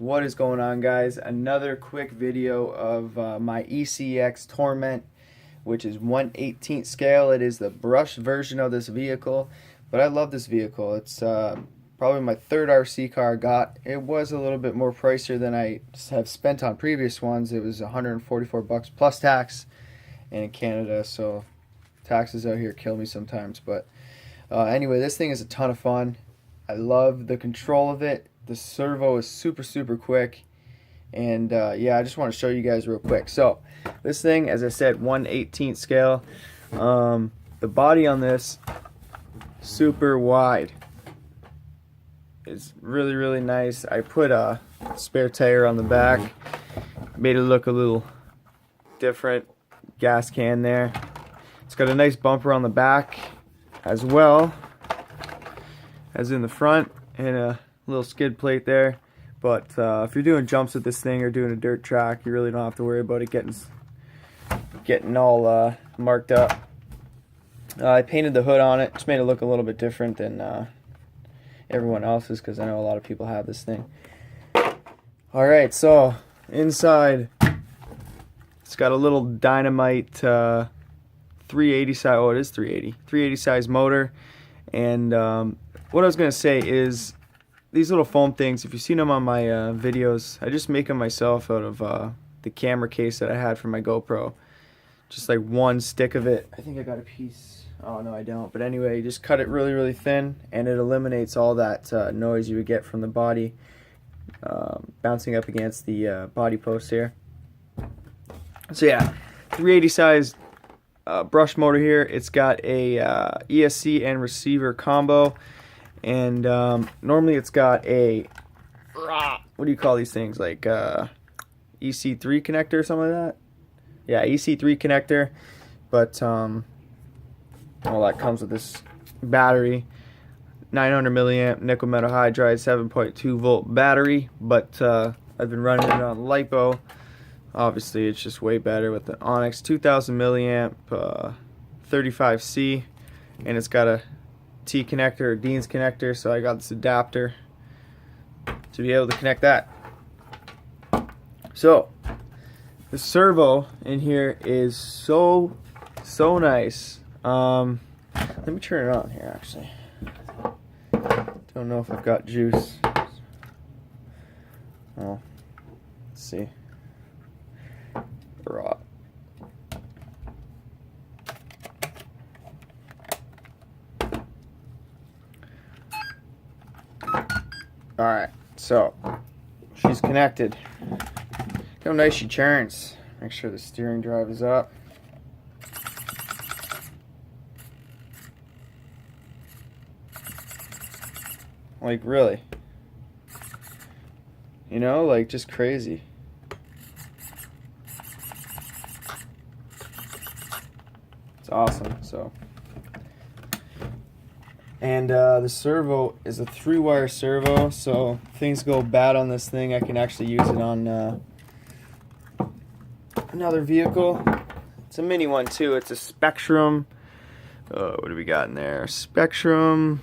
What is going on, guys? Another quick video of my ECX Torment, which is 1/18 scale. It is the brushed version of this vehicle, but I love this vehicle. It's probably my third RC car I got. It was a little bit more pricier than I have spent on previous ones. It was $144 plus tax, and in Canada, so taxes out here kill me sometimes. But anyway, this thing is a ton of fun. I love the control of it. The servo is super quick, and yeah, I just want to show you guys real quick. So this thing, as I said, 1/18 scale. The body on this, super wide. It's really nice. I put a spare tire on the back, made it look a little different. Gas can there. It's got a nice bumper on the back as well as in the front, and a little skid plate there. But if you're doing jumps with this thing or doing a dirt track, you really don't have to worry about it getting all marked up. I painted the hood on it, just made it look a little bit different than everyone else's, because I know a lot of people have this thing. Alright, so inside it's got a little dynamite 380 size. Oh, it is 380 size motor. And what I was gonna say is, these little foam things, if you've seen them on my videos, I just make them myself out of the camera case that I had for my GoPro. Just like one stick of it. I think I got a piece. Oh no, I don't. But anyway, you just cut it really thin, and it eliminates all that noise you would get from the body bouncing up against the body post here. So yeah, 380 size brush motor here. It's got a ESC and receiver combo. And normally it's got a, what do you call these things, like EC3 connector or something like that? Yeah, EC3 connector. But well, that comes with this battery, 900 milliamp nickel metal hydride 7.2 volt battery. But I've been running it on LiPo. Obviously it's just way better with the Onyx 2000 milliamp 35C, and it's got a T connector or Dean's connector, so I got this adapter to be able to connect that. So the servo in here is so nice. Let me turn it on here. Actually, don't know if I've got juice. Oh, let's see. Raw. Alright, so she's connected. Look how nice she churns. Make sure the steering drive is up. Like, really. You know, like, just crazy. It's awesome, so. And the servo is a 3-wire servo, so if things go bad on this thing, I can actually use it on another vehicle. It's a mini one too. It's a Spectrum. What do we got in there? Spectrum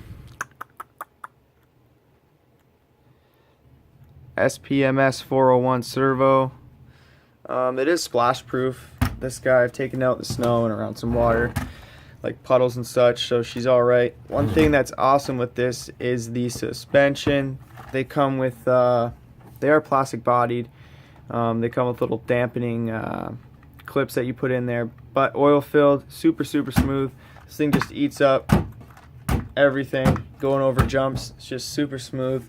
SPMS 401 servo. It is splash proof. This guy, I've taken out the snow and around some water, like puddles and such, so she's alright. One thing that's awesome with this is the suspension. They come with, they are plastic bodied. They come with little dampening clips that you put in there, but oil filled, super smooth. This thing just eats up everything going over jumps. It's just super smooth.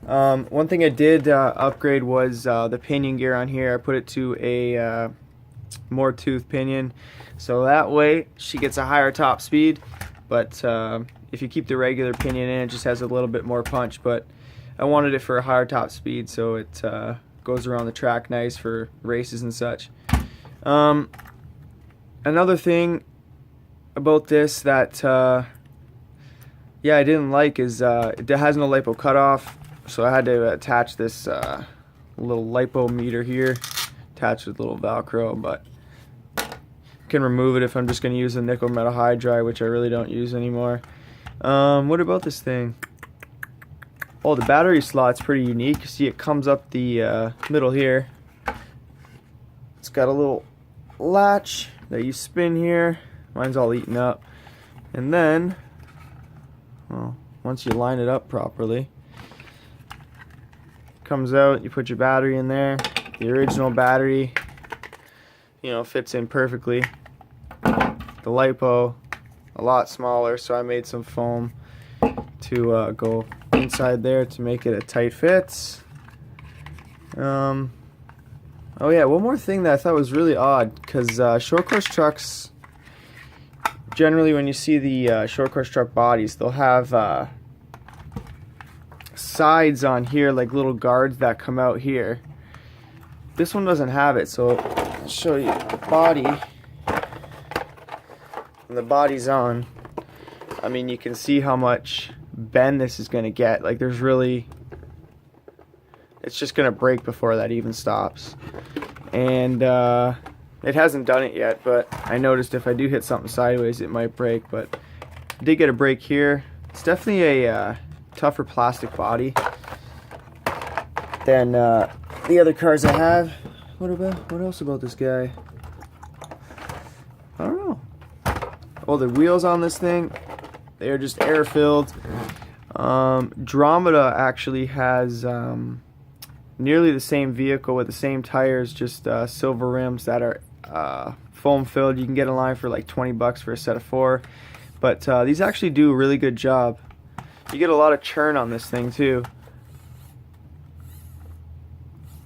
One thing I did upgrade was the pinion gear on here. I put it to a more tooth pinion, so that way she gets a higher top speed. But if you keep the regular pinion in, it just has a little bit more punch. But I wanted it for a higher top speed, so it goes around the track nice for races and such. Another thing about this that yeah, I didn't like is it has no LiPo cutoff, so I had to attach this little LiPo meter here, attached with a little Velcro, but can remove it if I'm just going to use the nickel metal hydride, which I really don't use anymore. What about this thing? Oh, the battery slot's pretty unique. See, it comes up the middle here. It's got a little latch that you spin here. Mine's all eaten up. And then, well, once you line it up properly, it comes out, you put your battery in there. The original battery, you know, fits in perfectly. The LiPo, a lot smaller, so I made some foam to go inside there to make it a tight fit. Oh yeah, one more thing that I thought was really odd, because short course trucks, generally when you see the short course truck bodies, they'll have sides on here, like little guards that come out here. This one doesn't have it, so I'll show you the body. When the body's on, I mean, you can see how much bend this is going to get. Like, there's really, it's just going to break before that even stops. And it hasn't done it yet, but I noticed if I do hit something sideways, it might break. But I did get a break here. It's definitely a tougher plastic body than the other cars I have. What else about this guy? I don't know. Oh, the wheels on this thing, they are just air filled. Andromeda actually has nearly the same vehicle with the same tires, just silver rims that are foam filled. You can get a line for like 20 bucks for a set of 4, but these actually do a really good job. You get a lot of churn on this thing too.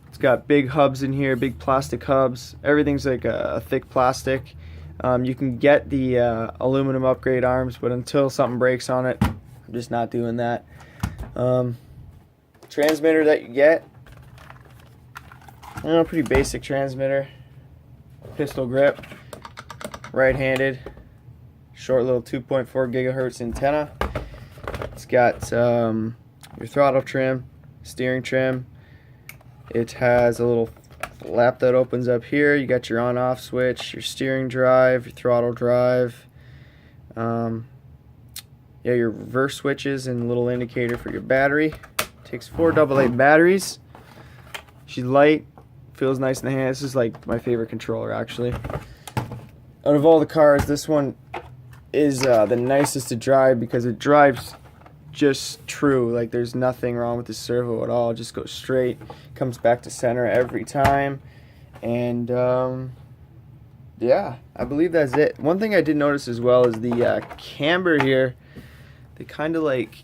It's got big hubs in here, big plastic hubs. Everything's like a thick plastic. You can get the aluminum upgrade arms, but until something breaks on it, I'm just not doing that. Transmitter that you get, you know, pretty basic transmitter. Pistol grip, right-handed, short little 2.4 gigahertz antenna. It's got your throttle trim, steering trim. It has a little flap that opens up here. You got your on-off switch, your steering drive, your throttle drive. Yeah, your reverse switches and a little indicator for your battery. Takes 4 AA batteries. She's light, feels nice in the hand. This is like my favorite controller actually. Out of all the cars, this one is the nicest to drive because it drives just true. Like, there's nothing wrong with the servo at all. It just goes straight, comes back to center every time. And yeah, I believe that's it. One thing I did notice as well is the camber here. They kind of like,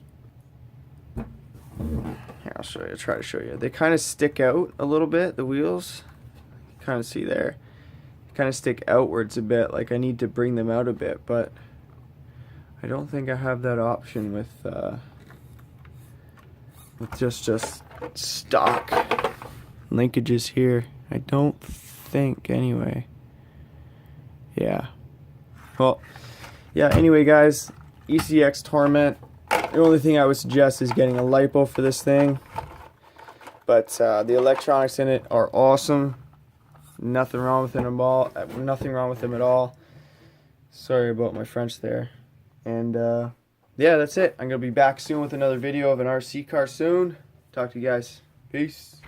here, I'll show you, try to show you. They kind of stick out a little bit, the wheels. You kind of see there. Kind of stick outwards a bit, like I need to bring them out a bit, but I don't think I have that option with just stock linkages here. I don't think, anyway. Yeah. Well, yeah, anyway, guys, ECX Torment. The only thing I would suggest is getting a LiPo for this thing. But the electronics in it are awesome. Nothing wrong with them at all. Nothing wrong with them at all. Sorry about my French there. And yeah, that's it. I'm gonna be back soon with another video of an RC car soon. Talk to you guys. Peace.